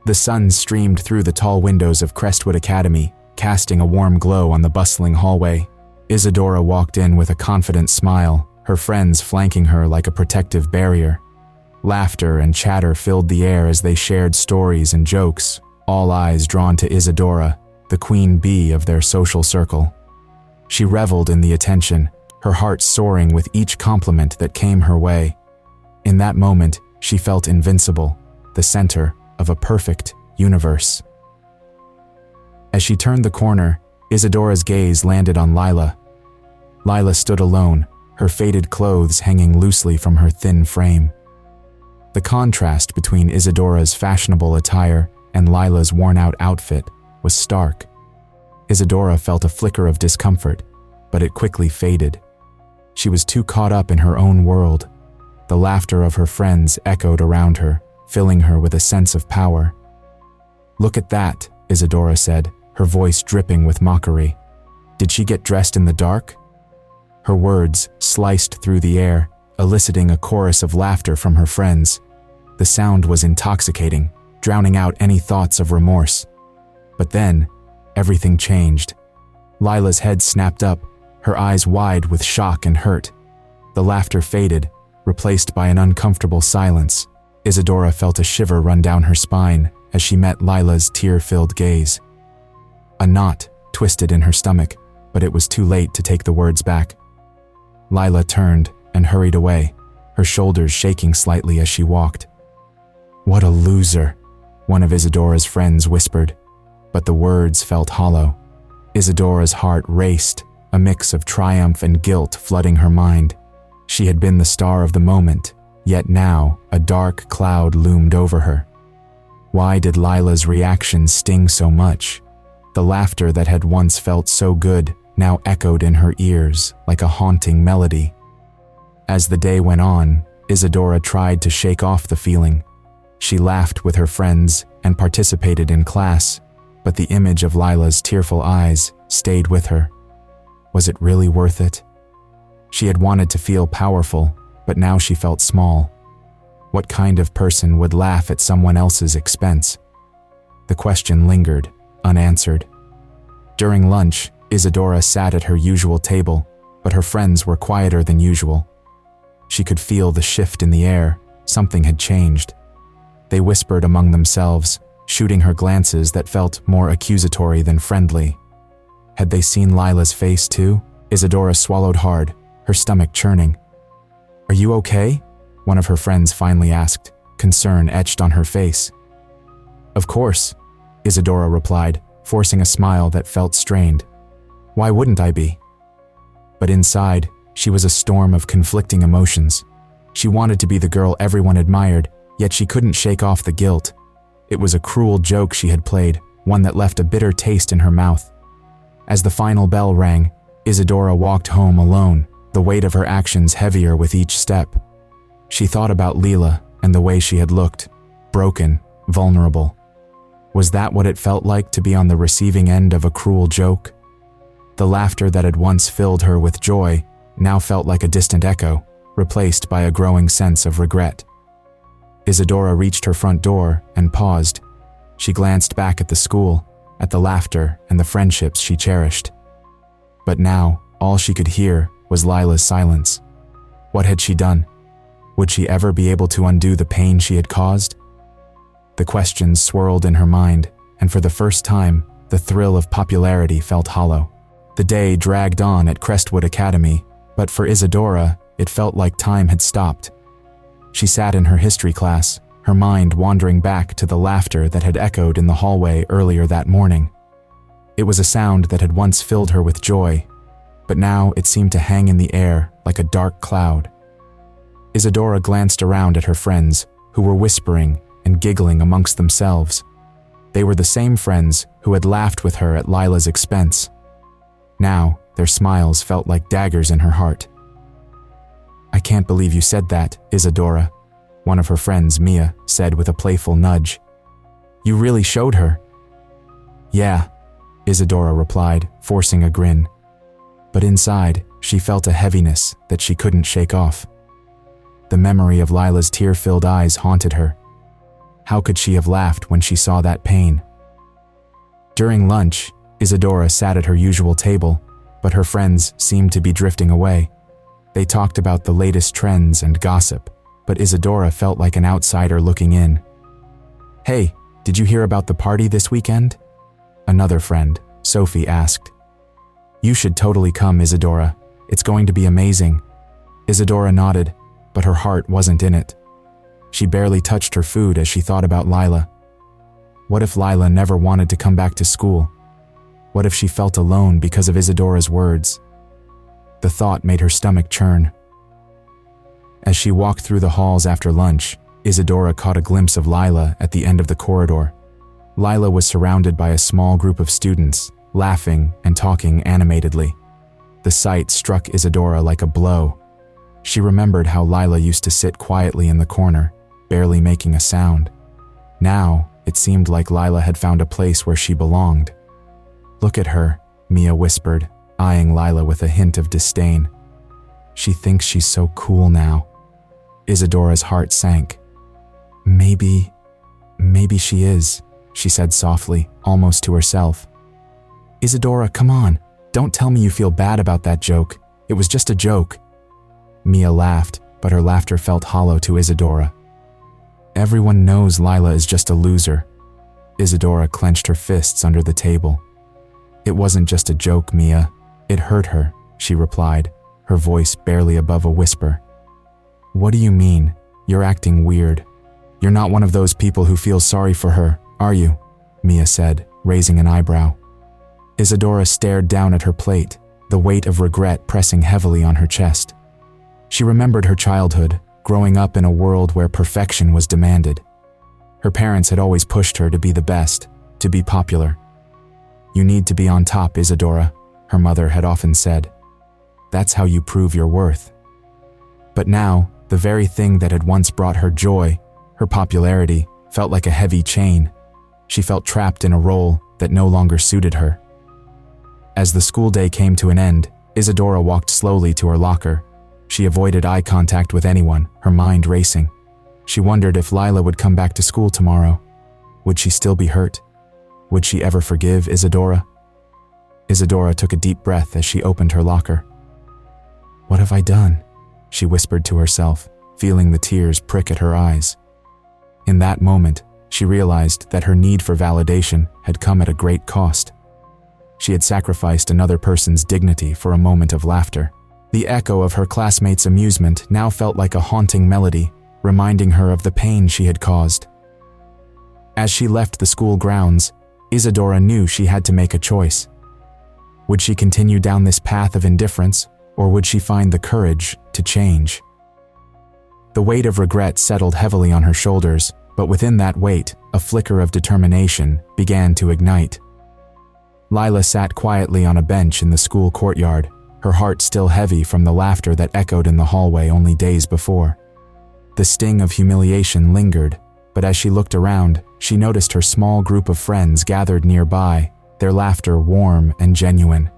The sun streamed through the tall windows of Crestwood Academy, casting a warm glow on the bustling hallway. Isadora walked in with a confident smile, her friends flanking her like a protective barrier. Laughter and chatter filled the air as they shared stories and jokes, all eyes drawn to Isadora, the queen bee of their social circle. She reveled in the attention, her heart soaring with each compliment that came her way. In that moment, she felt invincible, the center of a perfect universe. As she turned the corner, Isadora's gaze landed on Lila. Lila stood alone, her faded clothes hanging loosely from her thin frame. The contrast between Isadora's fashionable attire and Lila's worn-out outfit was stark. Isadora felt a flicker of discomfort, but it quickly faded. She was too caught up in her own world. The laughter of her friends echoed around her, filling her with a sense of power. "Look at that," Isadora said, her voice dripping with mockery. "Did she get dressed in the dark?" Her words sliced through the air, eliciting a chorus of laughter from her friends. The sound was intoxicating, drowning out any thoughts of remorse. But then, everything changed. Lila's head snapped up, her eyes wide with shock and hurt. The laughter faded, replaced by an uncomfortable silence. Isadora felt a shiver run down her spine as she met Lila's tear-filled gaze. A knot twisted in her stomach, but it was too late to take the words back. Lila turned and hurried away, her shoulders shaking slightly as she walked. "What a loser," one of Isadora's friends whispered, but the words felt hollow. Isadora's heart raced, a mix of triumph and guilt flooding her mind. She had been the star of the moment, yet now a dark cloud loomed over her. Why did Lila's reaction sting so much? The laughter that had once felt so good now echoed in her ears like a haunting melody. As the day went on, Isadora tried to shake off the feeling. She laughed with her friends and participated in class, but the image of Lila's tearful eyes stayed with her. Was it really worth it? She had wanted to feel powerful, but now she felt small. What kind of person would laugh at someone else's expense? The question lingered, unanswered. During lunch, Isadora sat at her usual table, but her friends were quieter than usual. She could feel the shift in the air. Something had changed. They whispered among themselves, shooting her glances that felt more accusatory than friendly. Had they seen Lila's face too? Isadora swallowed hard, her stomach churning. "Are you okay?" one of her friends finally asked, concern etched on her face. "Of course," Isadora replied, forcing a smile that felt strained. "Why wouldn't I be?" But inside, she was a storm of conflicting emotions. She wanted to be the girl everyone admired, yet she couldn't shake off the guilt. It was a cruel joke she had played, one that left a bitter taste in her mouth. As the final bell rang, Isadora walked home alone, the weight of her actions heavier with each step. She thought about Lila and the way she had looked, broken, vulnerable. Was that what it felt like to be on the receiving end of a cruel joke? The laughter that had once filled her with joy now felt like a distant echo, replaced by a growing sense of regret. Isadora reached her front door and paused. She glanced back at the school, at the laughter and the friendships she cherished. But now, all she could hear was Lila's silence. What had she done? Would she ever be able to undo the pain she had caused? The questions swirled in her mind, and for the first time, the thrill of popularity felt hollow. The day dragged on at Crestwood Academy, but for Isadora, it felt like time had stopped. She sat in her history class, her mind wandering back to the laughter that had echoed in the hallway earlier that morning. It was a sound that had once filled her with joy, but now it seemed to hang in the air like a dark cloud. Isadora glanced around at her friends, who were whispering and giggling amongst themselves. They were the same friends who had laughed with her at Lila's expense. Now, their smiles felt like daggers in her heart. "I can't believe you said that, Isadora," one of her friends, Mia, said with a playful nudge. "You really showed her." "Yeah," Isadora replied, forcing a grin. But inside, she felt a heaviness that she couldn't shake off. The memory of Lila's tear-filled eyes haunted her. How could she have laughed when she saw that pain? During lunch, Isadora sat at her usual table, but her friends seemed to be drifting away. They talked about the latest trends and gossip, but Isadora felt like an outsider looking in. "Hey, did you hear about the party this weekend?" Another friend, Sophie, asked. "You should totally come, Isadora. It's going to be amazing." Isadora nodded, but her heart wasn't in it. She barely touched her food as she thought about Lila. What if Lila never wanted to come back to school? What if she felt alone because of Isadora's words? The thought made her stomach churn. As she walked through the halls after lunch, Isadora caught a glimpse of Lila at the end of the corridor. Lila was surrounded by a small group of students, laughing and talking animatedly. The sight struck Isadora like a blow. She remembered how Lila used to sit quietly in the corner, barely making a sound. Now, it seemed like Lila had found a place where she belonged. "Look at her," Mia whispered, eyeing Lila with a hint of disdain. "She thinks she's so cool now." Isadora's heart sank. Maybe she is," she said softly, almost to herself. "Isadora, come on. Don't tell me you feel bad about that joke. It was just a joke." Mia laughed, but her laughter felt hollow to Isadora. "Everyone knows Lila is just a loser." Isadora clenched her fists under the table. "It wasn't just a joke, Mia. It hurt her," she replied, her voice barely above a whisper. "What do you mean? You're acting weird. You're not one of those people who feel sorry for her, are you?" Mia said, raising an eyebrow. Isadora stared down at her plate, the weight of regret pressing heavily on her chest. She remembered her childhood, growing up in a world where perfection was demanded. Her parents had always pushed her to be the best, to be popular. "You need to be on top, Isadora," her mother had often said. "That's how you prove your worth." But now, the very thing that had once brought her joy, her popularity, felt like a heavy chain. She felt trapped in a role that no longer suited her. As the school day came to an end, Isadora walked slowly to her locker. She avoided eye contact with anyone, her mind racing. She wondered if Lila would come back to school tomorrow. Would she still be hurt? Would she ever forgive Isadora? Isadora took a deep breath as she opened her locker. "What have I done?" she whispered to herself, feeling the tears prick at her eyes. In that moment, she realized that her need for validation had come at a great cost. She had sacrificed another person's dignity for a moment of laughter. The echo of her classmates' amusement now felt like a haunting melody, reminding her of the pain she had caused. As she left the school grounds, Isadora knew she had to make a choice. Would she continue down this path of indifference, or would she find the courage to change? The weight of regret settled heavily on her shoulders, but within that weight, a flicker of determination began to ignite. Lila sat quietly on a bench in the school courtyard, her heart still heavy from the laughter that echoed in the hallway only days before. The sting of humiliation lingered, but as she looked around, she noticed her small group of friends gathered nearby, their laughter warm and genuine.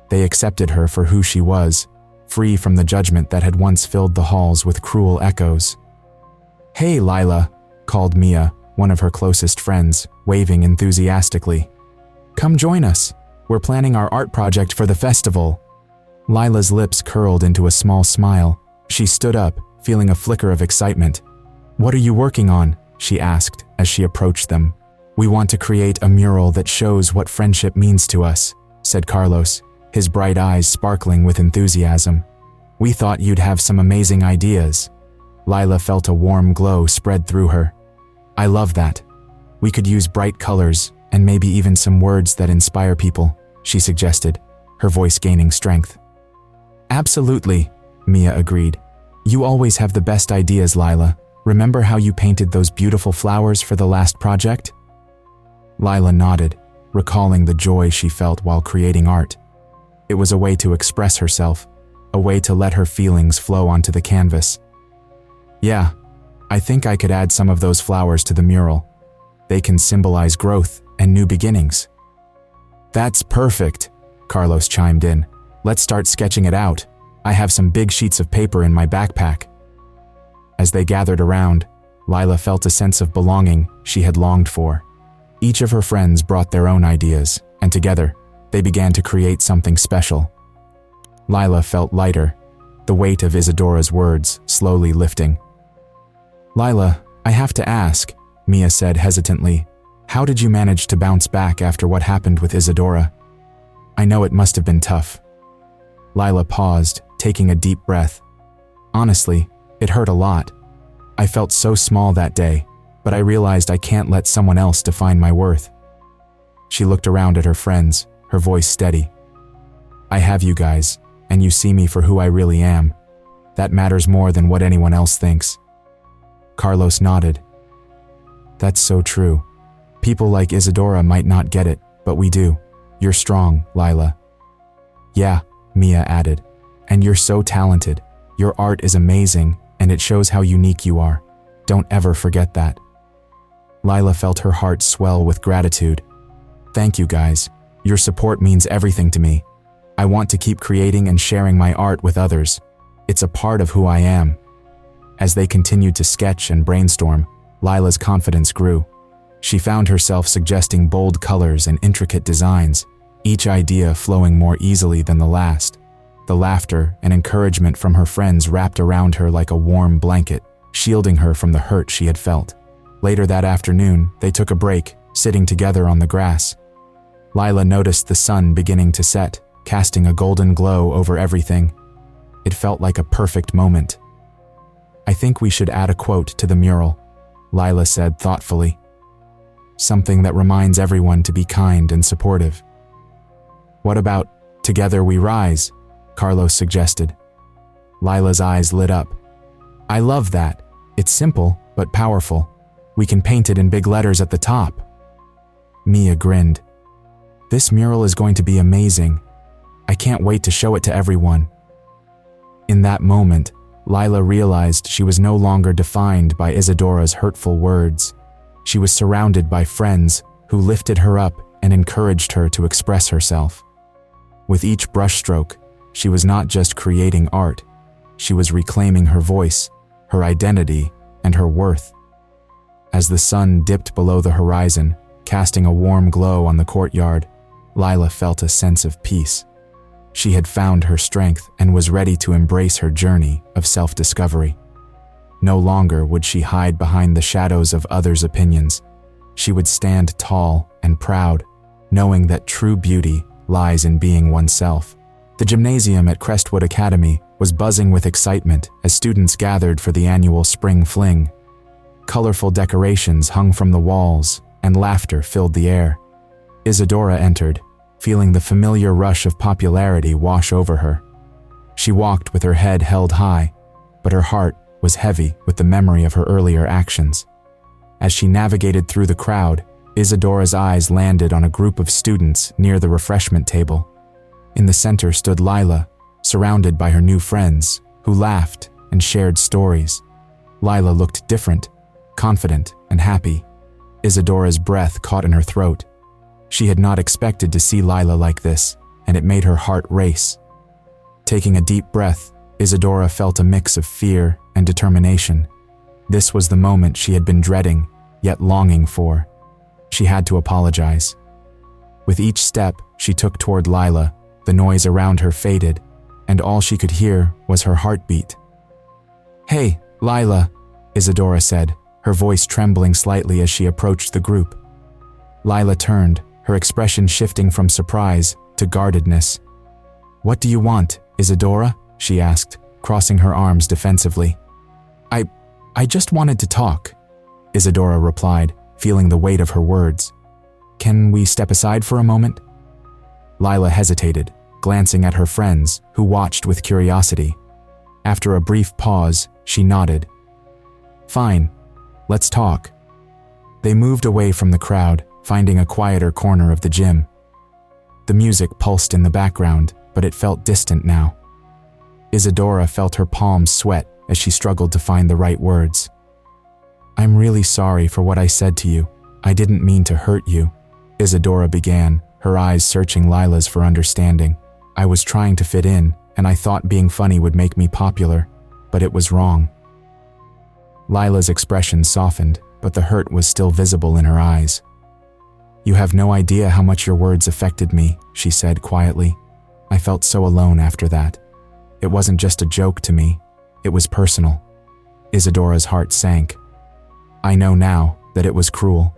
They accepted her for who she was, free from the judgment that had once filled the halls with cruel echoes. "Hey, Lila," called Mia, one of her closest friends, waving enthusiastically. "Come join us. We're planning our art project for the festival." Lila's lips curled into a small smile. She stood up, feeling a flicker of excitement. "What are you working on?" she asked as she approached them. "We want to create a mural that shows what friendship means to us," said Carlos, his bright eyes sparkling with enthusiasm. "We thought you'd have some amazing ideas." Lila felt a warm glow spread through her. "I love that. We could use bright colors and maybe even some words that inspire people," she suggested, her voice gaining strength. "Absolutely," Mia agreed. "You always have the best ideas, Lila. Remember how you painted those beautiful flowers for the last project?" Lila nodded, recalling the joy she felt while creating art. It was a way to express herself, a way to let her feelings flow onto the canvas. "Yeah, I think I could add some of those flowers to the mural. They can symbolize growth and new beginnings." "That's perfect," Carlos chimed in. "Let's start sketching it out. I have some big sheets of paper in my backpack." As they gathered around, Lila felt a sense of belonging she had longed for. Each of her friends brought their own ideas, and together, they began to create something special. Lila felt lighter, the weight of Isadora's words slowly lifting. "Lila, I have to ask," Mia said hesitantly, "how did you manage to bounce back after what happened with Isadora? I know it must have been tough." Lila paused, taking a deep breath. "Honestly, it hurt a lot. I felt so small that day, but I realized I can't let someone else define my worth." She looked around at her friends, her voice steady. "I have you guys, and you see me for who I really am. That matters more than what anyone else thinks." Carlos nodded. "That's so true. People like Isadora might not get it, but we do. You're strong, Lila." "Yeah," Mia added, "and you're so talented. Your art is amazing, and it shows how unique you are. Don't ever forget that." Lila felt her heart swell with gratitude. "Thank you guys. Your support means everything to me. I want to keep creating and sharing my art with others. It's a part of who I am." As they continued to sketch and brainstorm, Lila's confidence grew. She found herself suggesting bold colors and intricate designs, each idea flowing more easily than the last. The laughter and encouragement from her friends wrapped around her like a warm blanket, shielding her from the hurt she had felt. Later that afternoon, they took a break, sitting together on the grass. Lila noticed the sun beginning to set, casting a golden glow over everything. It felt like a perfect moment. "I think we should add a quote to the mural," Lila said thoughtfully. "Something that reminds everyone to be kind and supportive." "What about 'Together we rise'?" Carlos suggested. Lila's eyes lit up. "I love that. It's simple, but powerful. We can paint it in big letters at the top." Mia grinned. "This mural is going to be amazing. I can't wait to show it to everyone." In that moment, Lila realized she was no longer defined by Isadora's hurtful words. She was surrounded by friends who lifted her up and encouraged her to express herself. With each brushstroke, she was not just creating art, she was reclaiming her voice, her identity, and her worth. As the sun dipped below the horizon, casting a warm glow on the courtyard, Lila felt a sense of peace. She had found her strength and was ready to embrace her journey of self-discovery. No longer would she hide behind the shadows of others' opinions. She would stand tall and proud, knowing that true beauty lies in being oneself. The gymnasium at Crestwood Academy was buzzing with excitement as students gathered for the annual spring fling. Colorful decorations hung from the walls, and laughter filled the air. Isadora entered, feeling the familiar rush of popularity wash over her. She walked with her head held high, but her heart was heavy with the memory of her earlier actions. As she navigated through the crowd, Isadora's eyes landed on a group of students near the refreshment table. In the center stood Lila, surrounded by her new friends, who laughed and shared stories. Lila looked different, confident and happy. Isadora's breath caught in her throat. She had not expected to see Lila like this, and it made her heart race. Taking a deep breath, Isadora felt a mix of fear and determination. This was the moment she had been dreading, yet longing for. She had to apologize. With each step she took toward Lila, the noise around her faded, and all she could hear was her heartbeat. "Hey, Lila," Isadora said, her voice trembling slightly as she approached the group. Lila turned, her expression shifting from surprise to guardedness. "What do you want, Isadora?" she asked, crossing her arms defensively. I just wanted to talk," Isadora replied, feeling the weight of her words. "Can we step aside for a moment?" Lila hesitated, glancing at her friends, who watched with curiosity. After a brief pause, she nodded. "Fine, let's talk." They moved away from the crowd, finding a quieter corner of the gym. The music pulsed in the background, but it felt distant now. Isadora felt her palms sweat as she struggled to find the right words. "I'm really sorry for what I said to you. I didn't mean to hurt you," Isadora began, her eyes searching Lila's for understanding. "I was trying to fit in, and I thought being funny would make me popular, but it was wrong." Lila's expression softened, but the hurt was still visible in her eyes. "You have no idea how much your words affected me," she said quietly. "I felt so alone after that. It wasn't just a joke to me, it was personal." Isadora's heart sank. "I know now that it was cruel.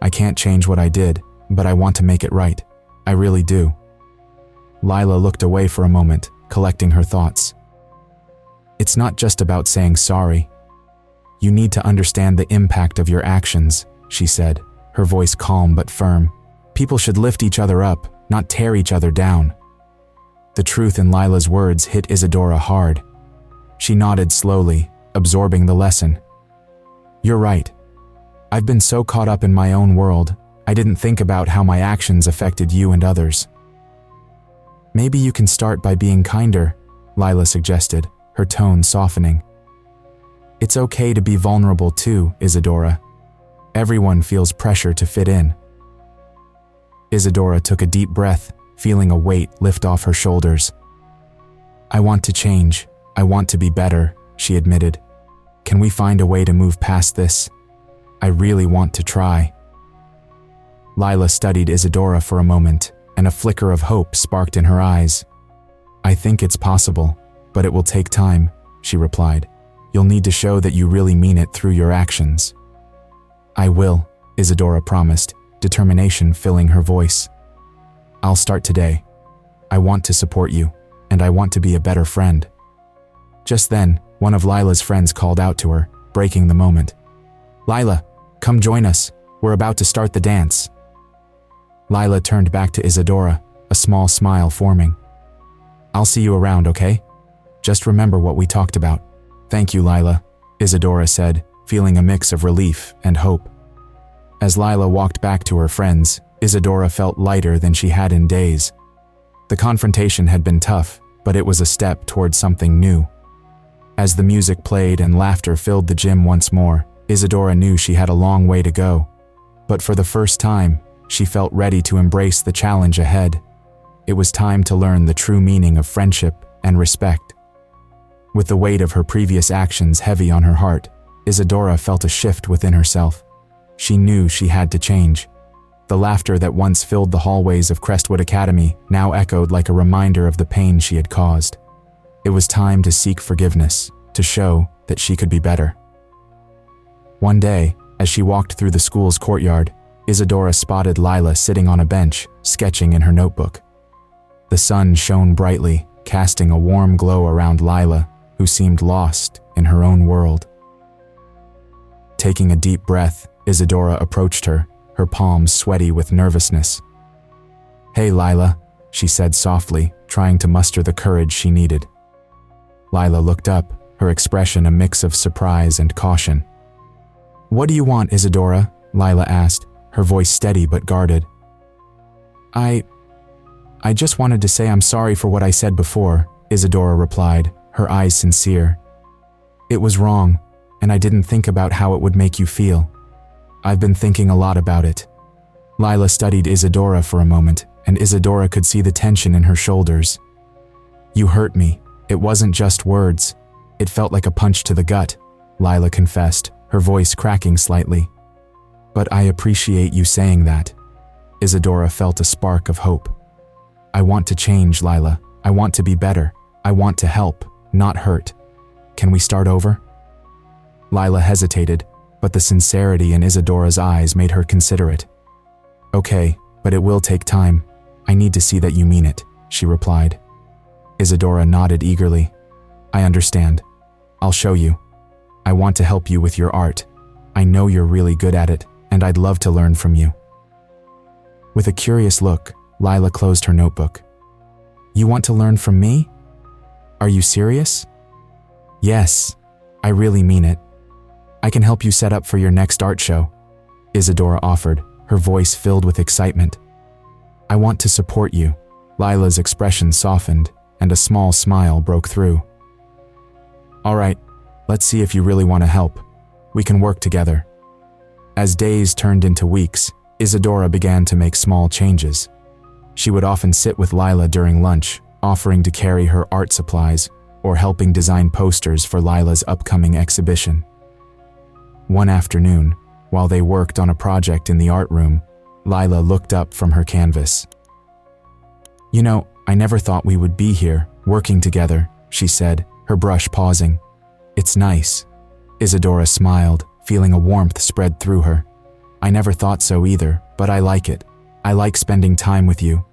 I can't change what I did, but I want to make it right. I really do." Lila looked away for a moment, collecting her thoughts. "It's not just about saying sorry. You need to understand the impact of your actions," she said, her voice calm but firm. "People should lift each other up, not tear each other down." The truth in Lila's words hit Isadora hard. She nodded slowly, absorbing the lesson. "You're right. I've been so caught up in my own world, I didn't think about how my actions affected you and others." "Maybe you can start by being kinder," Lila suggested, her tone softening. "It's okay to be vulnerable too, Isadora. Everyone feels pressure to fit in." Isadora took a deep breath, feeling a weight lift off her shoulders. "I want to change. I want to be better," she admitted. "Can we find a way to move past this? I really want to try." Lila studied Isadora for a moment, and a flicker of hope sparked in her eyes. "I think it's possible, but it will take time," she replied. "You'll need to show that you really mean it through your actions." "I will," Isadora promised, determination filling her voice. "I'll start today. I want to support you, and I want to be a better friend." Just then, one of Lila's friends called out to her, breaking the moment. "Lila, come join us. We're about to start the dance." Lila turned back to Isadora, a small smile forming. "I'll see you around, okay? Just remember what we talked about." "Thank you, Lila," Isadora said, feeling a mix of relief and hope. As Lila walked back to her friends, Isadora felt lighter than she had in days. The confrontation had been tough, but it was a step towards something new. As the music played and laughter filled the gym once more, Isadora knew she had a long way to go. But for the first time, she felt ready to embrace the challenge ahead. It was time to learn the true meaning of friendship and respect. With the weight of her previous actions heavy on her heart, Isadora felt a shift within herself. She knew she had to change. The laughter that once filled the hallways of Crestwood Academy now echoed like a reminder of the pain she had caused. It was time to seek forgiveness, to show that she could be better. One day, as she walked through the school's courtyard, Isadora spotted Lila sitting on a bench, sketching in her notebook. The sun shone brightly, casting a warm glow around Lila, who seemed lost in her own world. Taking a deep breath, Isadora approached her, her palms sweaty with nervousness. "Hey, Lila," she said softly, trying to muster the courage she needed. Lila looked up, her expression a mix of surprise and caution. "What do you want, Isadora?" Lila asked, her voice steady but guarded. I just wanted to say I'm sorry for what I said before," Isadora replied, her eyes sincere. "It was wrong, and I didn't think about how it would make you feel. I've been thinking a lot about it." Lila studied Isadora for a moment, and Isadora could see the tension in her shoulders. "You hurt me. It wasn't just words. It felt like a punch to the gut," Lila confessed, her voice cracking slightly. "But I appreciate you saying that." Isadora felt a spark of hope. "I want to change, Lila. I want to be better. I want to help, not hurt. Can we start over?" Lila hesitated, but the sincerity in Isadora's eyes made her consider it. "Okay, but it will take time. I need to see that you mean it," she replied. Isadora nodded eagerly. "I understand. I'll show you. I want to help you with your art. I know you're really good at it, and I'd love to learn from you." With a curious look, Lila closed her notebook. "You want to learn from me? Are you serious?" "Yes, I really mean it. I can help you set up for your next art show," Isadora offered, her voice filled with excitement. "I want to support you." Lila's expression softened, and a small smile broke through. "All right, let's see if you really want to help. We can work together." As days turned into weeks, Isadora began to make small changes. She would often sit with Lila during lunch, offering to carry her art supplies or helping design posters for Lila's upcoming exhibition. One afternoon, while they worked on a project in the art room, Lila looked up from her canvas. "You know, I never thought we would be here, working together," she said, her brush pausing. "It's nice." Isadora smiled, feeling a warmth spread through her. "I never thought so either, but I like it. I like spending time with you."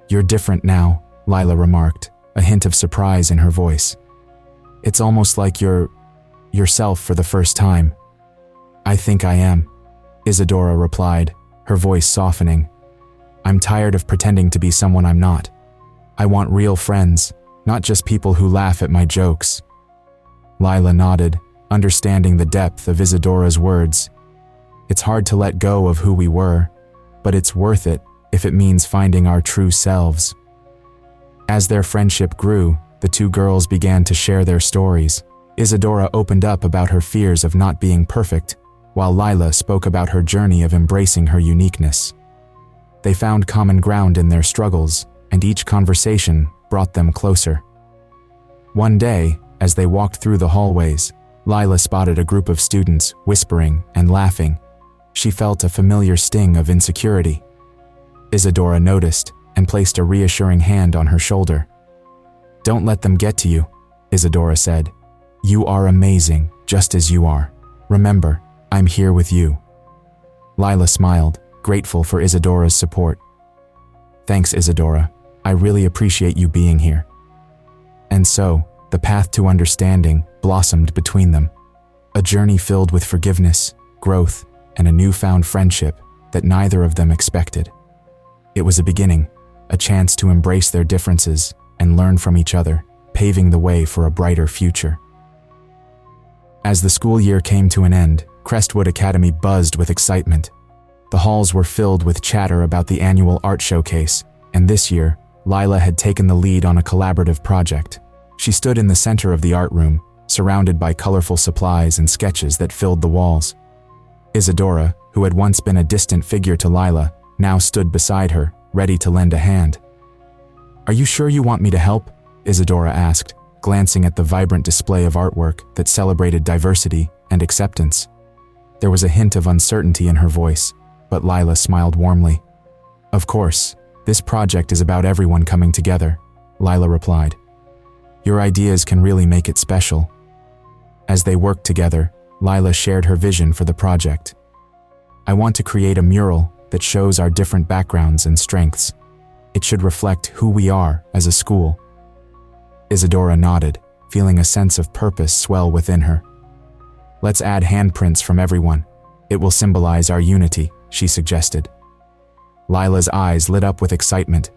"You're different now," Lila remarked, a hint of surprise in her voice. "It's almost like you're yourself for the first time." "I think I am," Isadora replied, her voice softening. "I'm tired of pretending to be someone I'm not. I want real friends, not just people who laugh at my jokes." Lila nodded, understanding the depth of Isadora's words. It's hard to let go of who we were, but it's worth it if it means finding our true selves. As their friendship grew, the two girls began to share their stories. Isadora opened up about her fears of not being perfect, while Lila spoke about her journey of embracing her uniqueness. They found common ground in their struggles, and each conversation brought them closer. One day, as they walked through the hallways, Lila spotted a group of students whispering and laughing. She felt a familiar sting of insecurity. Isadora noticed and placed a reassuring hand on her shoulder. "Don't let them get to you," Isadora said. "You are amazing, just as you are. Remember, I'm here with you." Lila smiled, grateful for Isadora's support. "Thanks, Isadora. I really appreciate you being here." And so, the path to understanding blossomed between them. A journey filled with forgiveness, growth, and a newfound friendship that neither of them expected. It was a beginning, a chance to embrace their differences and learn from each other, paving the way for a brighter future. As the school year came to an end, Crestwood Academy buzzed with excitement. The halls were filled with chatter about the annual art showcase, and this year, Lila had taken the lead on a collaborative project. She stood in the center of the art room, surrounded by colorful supplies and sketches that filled the walls. Isadora, who had once been a distant figure to Lila, now stood beside her, ready to lend a hand. "Are you sure you want me to help?" Isadora asked, glancing at the vibrant display of artwork that celebrated diversity and acceptance. There was a hint of uncertainty in her voice, but Lila smiled warmly. "Of course, this project is about everyone coming together," Lila replied. "Your ideas can really make it special." As they worked together, Lila shared her vision for the project. "I want to create a mural that shows our different backgrounds and strengths. It should reflect who we are as a school." Isadora nodded, feeling a sense of purpose swell within her. "Let's add handprints from everyone. It will symbolize our unity," she suggested. Lila's eyes lit up with excitement.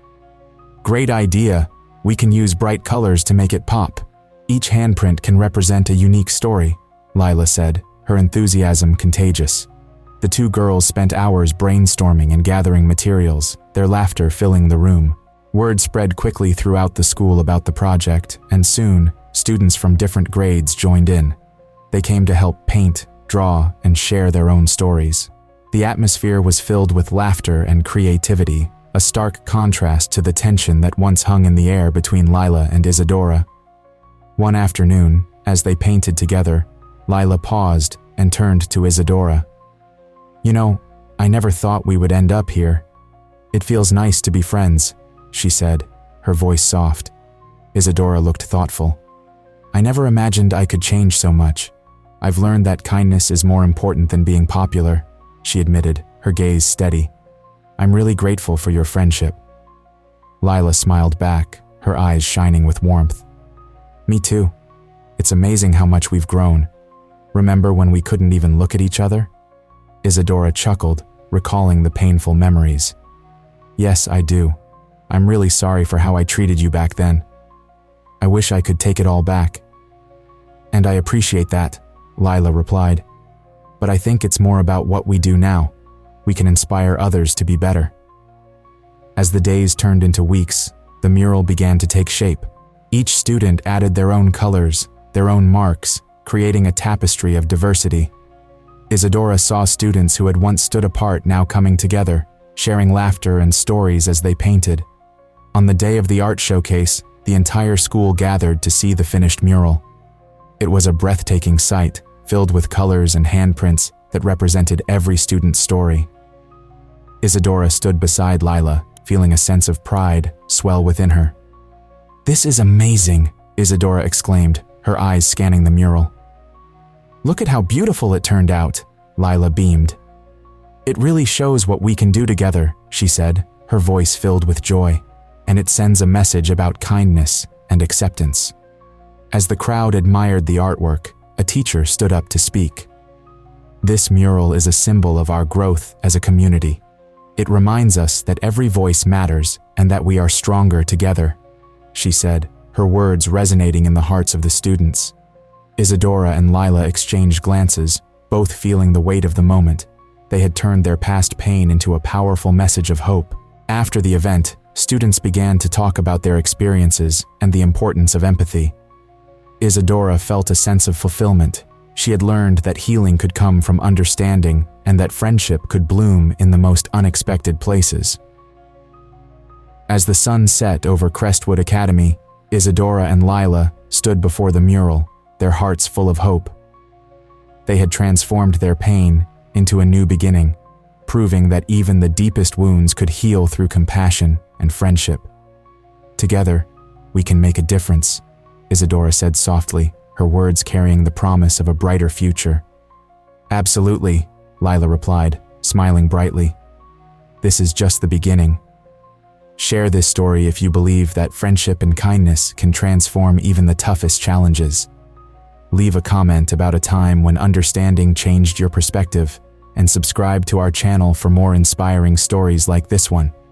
"Great idea! We can use bright colors to make it pop. Each handprint can represent a unique story," Lila said, her enthusiasm contagious. The two girls spent hours brainstorming and gathering materials, their laughter filling the room. Word spread quickly throughout the school about the project, and soon, students from different grades joined in. They came to help paint, draw, and share their own stories. The atmosphere was filled with laughter and creativity, a stark contrast to the tension that once hung in the air between Lila and Isadora. One afternoon, as they painted together, Lila paused and turned to Isadora. "You know, I never thought we would end up here. It feels nice to be friends," she said, her voice soft. Isadora looked thoughtful. "I never imagined I could change so much. I've learned that kindness is more important than being popular," she admitted, her gaze steady. "I'm really grateful for your friendship." Lila smiled back, her eyes shining with warmth. "Me too. It's amazing how much we've grown. Remember when we couldn't even look at each other?" Isadora chuckled, recalling the painful memories. "Yes, I do. I'm really sorry for how I treated you back then. I wish I could take it all back." "And I appreciate that," Lila replied. "But I think it's more about what we do now. We can inspire others to be better." As the days turned into weeks, the mural began to take shape. Each student added their own colors, their own marks, creating a tapestry of diversity. Isadora saw students who had once stood apart now coming together, sharing laughter and stories as they painted. On the day of the art showcase, the entire school gathered to see the finished mural. It was a breathtaking sight, filled with colors and handprints that represented every student's story. Isadora stood beside Lila, feeling a sense of pride swell within her. "This is amazing," Isadora exclaimed, her eyes scanning the mural. "Look at how beautiful it turned out," Lila beamed. "It really shows what we can do together," she said, her voice filled with joy, "and it sends a message about kindness and acceptance." As the crowd admired the artwork, a teacher stood up to speak. "This mural is a symbol of our growth as a community. It reminds us that every voice matters and that we are stronger together," she said, her words resonating in the hearts of the students. Isadora and Lila exchanged glances, both feeling the weight of the moment. They had turned their past pain into a powerful message of hope. After the event, students began to talk about their experiences and the importance of empathy. Isadora felt a sense of fulfillment. She had learned that healing could come from understanding and that friendship could bloom in the most unexpected places. As the sun set over Crestwood Academy, Isadora and Lila stood before the mural, their hearts full of hope. They had transformed their pain into a new beginning, proving that even the deepest wounds could heal through compassion and friendship. "Together, we can make a difference," Isadora said softly, her words carrying the promise of a brighter future. "Absolutely," Lila replied, smiling brightly. "This is just the beginning." Share this story if you believe that friendship and kindness can transform even the toughest challenges. Leave a comment about a time when understanding changed your perspective, and subscribe to our channel for more inspiring stories like this one.